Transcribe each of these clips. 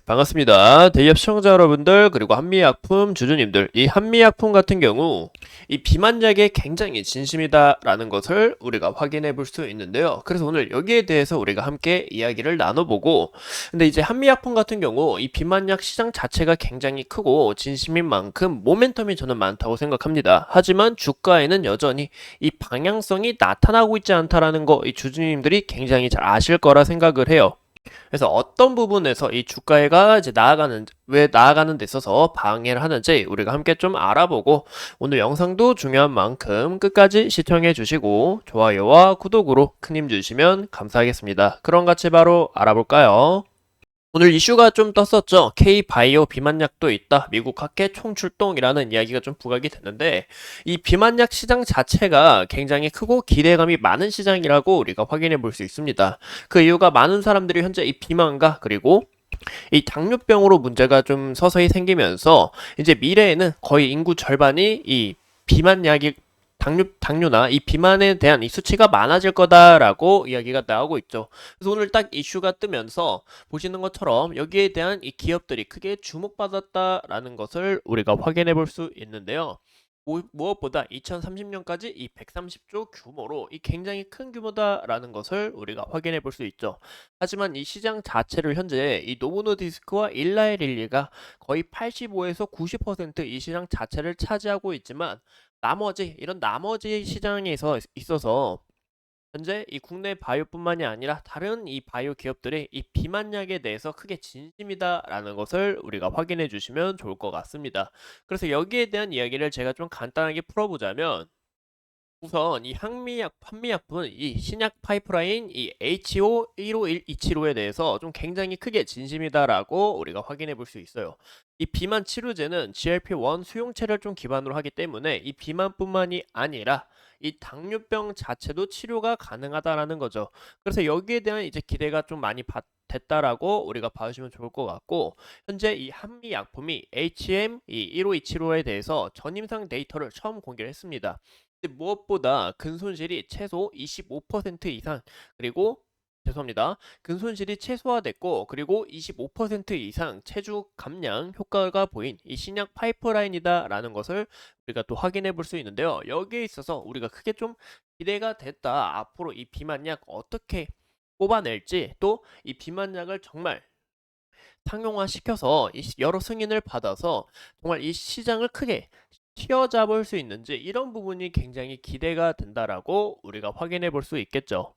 반갑습니다. 대기업 시청자 여러분들 그리고 한미약품 주주님들, 이 한미약품 같은 경우 이 비만약에 굉장히 진심이다라는 것을 우리가 확인해 볼 수 있는데요. 그래서 오늘 여기에 대해서 우리가 함께 이야기를 나눠보고, 근데 이제 한미약품 같은 경우 이 비만약 시장 자체가 굉장히 크고 진심인 만큼 모멘텀이 저는 많다고 생각합니다. 하지만 주가에는 여전히 이 방향성이 나타나고 있지 않다라는 거, 이 주주님들이 굉장히 잘 아실 거라 생각을 해요. 그래서 어떤 부분에서 이 주가가 이제 왜 나아가는 데 있어서 방해를 하는지 우리가 함께 좀 알아보고, 오늘 영상도 중요한 만큼 끝까지 시청해 주시고 좋아요와 구독으로 큰 힘 주시면 감사하겠습니다. 그럼 같이 바로 알아볼까요? 오늘 이슈가 좀 떴었죠. K바이오 비만약도 있다. 미국 학회 총출동이라는 이야기가 좀 부각이 됐는데, 이 비만약 시장 자체가 굉장히 크고 기대감이 많은 시장이라고 우리가 확인해 볼 수 있습니다. 그 이유가 많은 사람들이 현재 이 비만과 그리고 이 당뇨병으로 문제가 좀 서서히 생기면서 이제 미래에는 거의 인구 절반이 이 비만약이 당뇨나 이 비만에 대한 이 수치가 많아질 거다라고 이야기가 나오고 있죠. 그래서 오늘 딱 이슈가 뜨면서 보시는 것처럼 여기에 대한 이 기업들이 크게 주목받았다라는 것을 우리가 확인해 볼 수 있는데요. 무엇보다 2030년까지 이 130조 규모로 이 굉장히 큰 규모다라는 것을 우리가 확인해 볼 수 있죠. 하지만 이 시장 자체를 현재 이 노보노디스크와 일라이릴리가 거의 85에서 90%이 시장 자체를 차지하고 있지만, 이런 나머지 시장에서 있어서 현재 이 국내 바이오뿐만이 아니라 다른 이 바이오 기업들이 이 비만약에 대해서 크게 진심이다라는 것을 우리가 확인해 주시면 좋을 것 같습니다. 그래서 여기에 대한 이야기를 제가 좀 간단하게 풀어보자면, 우선 이 한미약품은 이 신약 파이프라인 이 HO15127호에 대해서 좀 굉장히 크게 진심이다라고 우리가 확인해 볼 수 있어요. 이 비만 치료제는 GLP-1 수용체를 좀 기반으로 하기 때문에 이 비만뿐만이 아니라 이 당뇨병 자체도 치료가 가능하다라는 거죠. 그래서 여기에 대한 이제 기대가 좀 많이 됐다라고 우리가 봐주시면 좋을 것 같고, 현재 이 한미약품이 HM 이 15275에 대해서 전임상 데이터를 처음 공개를 했습니다. 근데 무엇보다 근손실이 최소 25% 이상, 그리고 죄송합니다. 근손실이 최소화됐고 그리고 25% 이상 체중 감량 효과가 보인 이 신약 파이프라인이다라는 것을 우리가 또 확인해 볼 수 있는데요. 여기에 있어서 우리가 크게 좀 기대가 됐다. 앞으로 이 비만약 어떻게 뽑아낼지, 또 이 비만약을 정말 상용화시켜서 이 여러 승인을 받아서 정말 이 시장을 크게 튀어잡을 수 있는지, 이런 부분이 굉장히 기대가 된다라고 우리가 확인해 볼 수 있겠죠.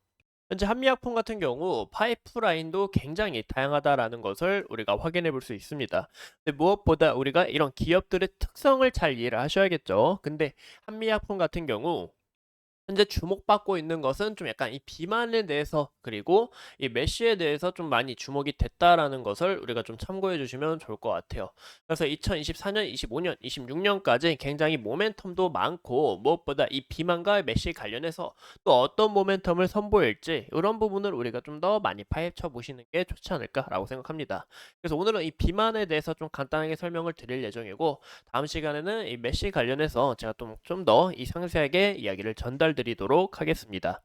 현재 한미약품 같은 경우 파이프라인도 굉장히 다양하다라는 것을 우리가 확인해 볼 수 있습니다. 근데 무엇보다 우리가 이런 기업들의 특성을 잘 이해를 하셔야겠죠. 근데 한미약품 같은 경우 현재 주목받고 있는 것은 좀 약간 이 비만에 대해서, 그리고 이 메쉬에 대해서 좀 많이 주목이 됐다라는 것을 우리가 좀 참고해 주시면 좋을 것 같아요. 그래서 2024년, 25년, 26년까지 굉장히 모멘텀도 많고, 무엇보다 이 비만과 메쉬 관련해서 또 어떤 모멘텀을 선보일지, 이런 부분을 우리가 좀 더 많이 파헤쳐 보시는 게 좋지 않을까라고 생각합니다. 그래서 오늘은 이 비만에 대해서 좀 간단하게 설명을 드릴 예정이고, 다음 시간에는 이 메쉬 관련해서 제가 좀 더 이 상세하게 이야기를 전달드리도록 하겠습니다.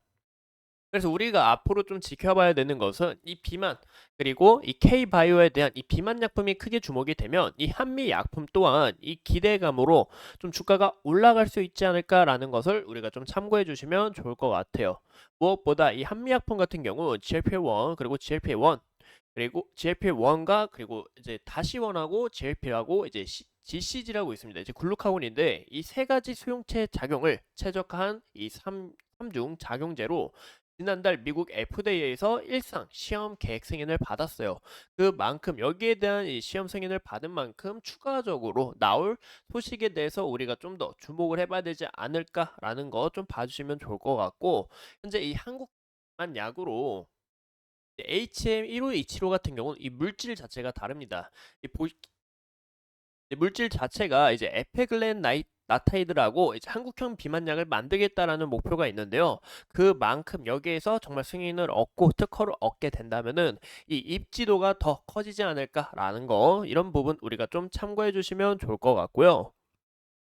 그래서 우리가 앞으로 좀 지켜봐야 되는 것은 이 비만, 그리고 이 K바이오에 대한 이 비만 약품이 크게 주목이 되면 이 한미 약품 또한 이 기대감으로 좀 주가가 올라갈 수 있지 않을까라는 것을 우리가 좀 참고해 주시면 좋을 것 같아요. 무엇보다 이 한미 약품 같은 경우 GLP-1 그리고 GLP-1 그리고 GLP-1과 그리고 이제 다시원하고 GLP하고 이제 GCG라고 있습니다. 이제 글루카곤인데, 이 세 가지 수용체 작용을 최적화한 이 3중 작용제로 지난달 미국 FDA에서 일상 시험 계획 승인을 받았어요. 그만큼 여기에 대한 이 시험 승인을 받은 만큼 추가적으로 나올 소식에 대해서 우리가 좀 더 주목을 해봐야 되지 않을까라는 거 좀 봐주시면 좋을 것 같고, 현재 이 한국만 약으로 HM1527호 같은 경우는 이 물질 자체가 다릅니다. 물질 자체가 이제 나타이드라고 이제 한국형 비만약을 만들겠다라는 목표가 있는데요. 그만큼 여기에서 정말 승인을 얻고 특허를 얻게 된다면은 이 입지도가 더 커지지 않을까라는 거, 이런 부분 우리가 좀 참고해 주시면 좋을 것 같고요.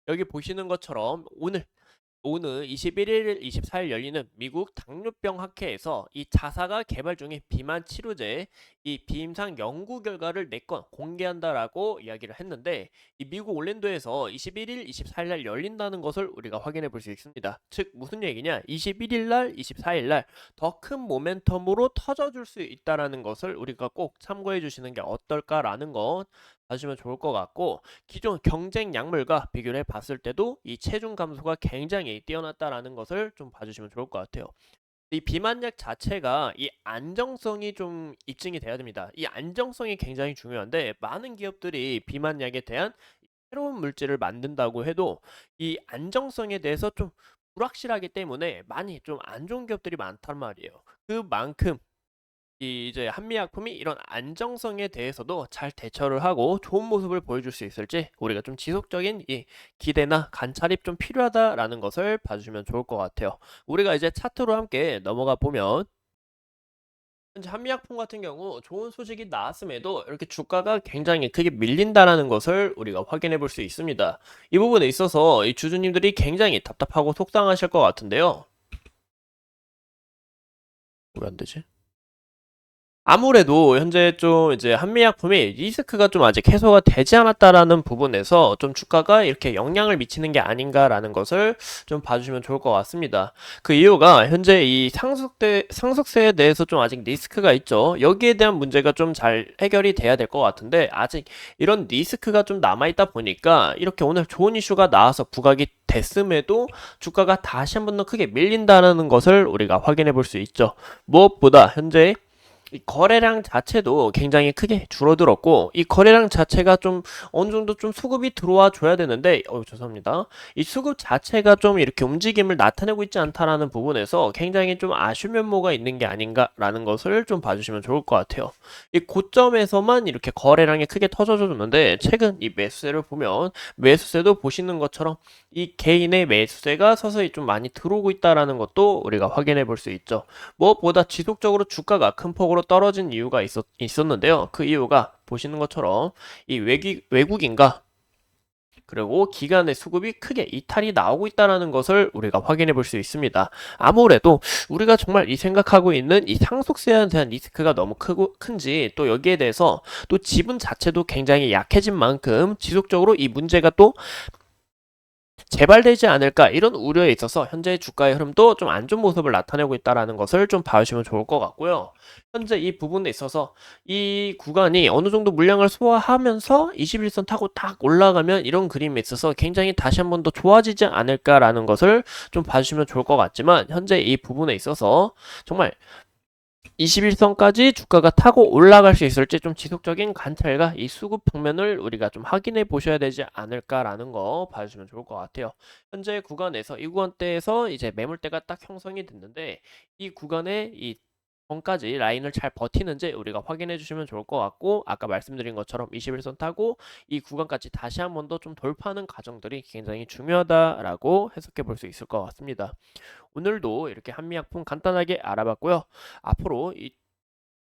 여기 보시는 것처럼 오늘 오는 21일, 24일 열리는 미국 당뇨병 학회에서 이 자사가 개발 중인 비만 치료제 이 비임상 연구 결과를 4건 공개한다라고 이야기를 했는데 이 미국 올랜도에서 21일, 24일 날 열린다는 것을 우리가 확인해 볼 수 있습니다. 즉 무슨 얘기냐? 21일 날, 24일 날 더 큰 모멘텀으로 터져줄 수 있다라는 것을 우리가 꼭 참고해 주시는 게 어떨까라는 것 봐주시면 좋을 것 같고 기존 경쟁 약물과 비교를 해봤을 때도 이 체중 감소가 굉장히 뛰어났다라는 것을 좀 봐주시면 좋을 것 같아요. 이 비만약 자체가 이 안정성이 좀 입증이 돼야 됩니다. 이 안정성이 굉장히 중요한데 많은 기업들이 비만약에 대한 새로운 물질을 만든다고 해도 이 안정성에 대해서 좀 불확실하기 때문에 많이 좀 안 좋은 기업들이 많단 말이에요. 그만큼 이제 한미약품이 이런 안정성에 대해서도 잘 대처를 하고 좋은 모습을 보여줄 수 있을지 우리가 좀 지속적인 이 기대나 관찰이 좀 필요하다라는 것을 봐주시면 좋을 것 같아요. 우리가 이제 차트로 함께 넘어가 보면 현재 한미약품 같은 경우 좋은 소식이 나왔음에도 이렇게 주가가 굉장히 크게 밀린다라는 것을 우리가 확인해 볼 수 있습니다. 이 부분에 있어서 이 주주님들이 굉장히 답답하고 속상하실 것 같은데요. 왜 안 되지? 아무래도 현재 좀 이제 한미약품이 리스크가 좀 아직 해소가 되지 않았다라는 부분에서 좀 주가가 이렇게 영향을 미치는 게 아닌가라는 것을 좀 봐주시면 좋을 것 같습니다. 그 이유가 현재 이 상속세에 대해서 좀 아직 리스크가 있죠. 여기에 대한 문제가 좀 잘 해결이 돼야 될 것 같은데 아직 이런 리스크가 좀 남아있다 보니까 이렇게 오늘 좋은 이슈가 나와서 부각이 됐음에도 주가가 다시 한 번 더 크게 밀린다는 것을 우리가 확인해 볼 수 있죠. 무엇보다 현재 이 거래량 자체도 굉장히 크게 줄어들었고 이 거래량 자체가 좀 어느 정도 좀 수급이 들어와 줘야 되는데 죄송합니다. 이 수급 자체가 좀 이렇게 움직임을 나타내고 있지 않다라는 부분에서 굉장히 좀 아쉬운 면모가 있는 게 아닌가라는 것을 좀 봐주시면 좋을 것 같아요. 이 고점에서만 이렇게 거래량이 크게 터져줬는데 최근 이 매수세를 보면 매수세도 보시는 것처럼 이 개인의 매수세가 서서히 좀 많이 들어오고 있다라는 것도 우리가 확인해 볼 수 있죠. 무엇보다 지속적으로 주가가 큰 폭으로 떨어진 이유가 있었는데요. 그 이유가 보시는 것처럼 이 외국인과 그리고 기관의 수급이 크게 이탈이 나오고 있다는 것을 우리가 확인해 볼 수 있습니다. 아무래도 우리가 정말 이 생각하고 있는 이 상속세에 대한 리스크가 너무 큰지 또 여기에 대해서 또 지분 자체도 굉장히 약해진 만큼 지속적으로 이 문제가 또 재발되지 않을까 이런 우려에 있어서 현재 주가의 흐름도 좀 안 좋은 모습을 나타내고 있다는 것을 좀 봐주시면 좋을 것 같고요. 현재 이 부분에 있어서 이 구간이 어느 정도 물량을 소화하면서 21선 타고 딱 올라가면 이런 그림에 있어서 굉장히 다시 한 번 더 좋아지지 않을까라는 것을 좀 봐주시면 좋을 것 같지만 현재 이 부분에 있어서 정말 21선까지 주가가 타고 올라갈 수 있을지 좀 지속적인 관찰과 이 수급 방면을 우리가 좀 확인해 보셔야 되지 않을까라는 거 봐주시면 좋을 것 같아요. 현재 구간에서 이 구간대에서 이제 매물대가 딱 형성이 됐는데 이 구간에 이 전까지 라인을 잘 버티는지 우리가 확인해 주시면 좋을 것 같고 아까 말씀드린 것처럼 21선 타고 이 구간까지 다시 한 번 더 좀 돌파하는 과정들이 굉장히 중요하다라고 해석해 볼 수 있을 것 같습니다. 오늘도 이렇게 한미약품 간단하게 알아봤고요. 앞으로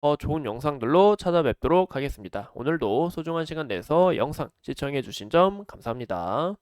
더 좋은 영상들로 찾아뵙도록 하겠습니다. 오늘도 소중한 시간 내서 영상 시청해 주신 점 감사합니다.